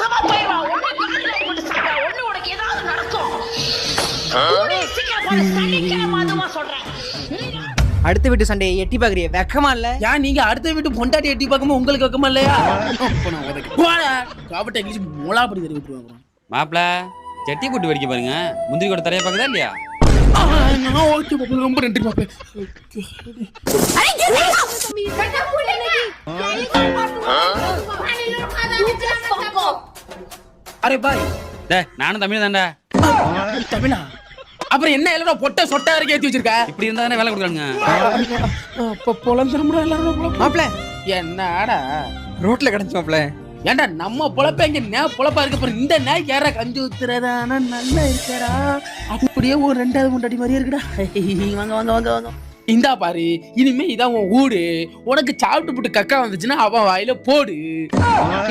நாசமா போயிடுவா. ஒண்ணு காதுல போட்டு சாப்பிட்டா, ஒண்ணு உனக்கு ஏதாவது நடக்கும். சீக்கிரம் போன சனிக்கிழமை அதுமா சொல்றேன். அடுத்த வீட்டு சண்டையை எட்டி பாக்குறிய வெக்கமா இல்ல? ஏன் நீங்க அடுத்த வீட்டு பொண்டாட்டி எட்டி பார்க்கும்போது உங்களுக்கு வெக்கமா இல்லையா? காபட்டை இங்கிலீஷ் மொளாப்படி தெரிய விட்டுருவாங்க. மாப்பிள செட்டி போட்டு வெடிக்க பாருங்க. முந்திரி கூட தரைய பாக்குதா இல்லையா? ஓகே பாப்பா, ரொம்ப நன்றி பாப்பா. அரே பாய், நானும் தமிழ் தான்டா. தமிழா? அப்புறம் என்ன எல்லாரும் பொட்ட சொட்டா வரைக்கும் ஏத்தி வச்சிருக்க? இப்படி இருந்தா தானே வேலை கொடுக்குறாங்க. அப்ப பொழந்துருமுடா எல்லாரும். மாப்ள என்னடா ரோட்ல கிடந்துச்சு மாப்ள. ஏன்டா நம்ம பொழப்ப இங்க நே பொழப்பா இருக்க போற இந்த நே யாரா கஞ்சி ஊத்துறதானா நல்லா இருக்கடா. அப்படியே ஒரு ரெண்டாவது முண்டாடி மாதிரியே இருக்குடா. வாங்க வாங்க வாங்க வாங்க. இந்தா பாரு, இனிமே இதான் உன் ஊடு. உனக்கு சாப்பிட்டு போட்டு கக்கா வந்துச்சுன்னா அவன் வாயில போடு.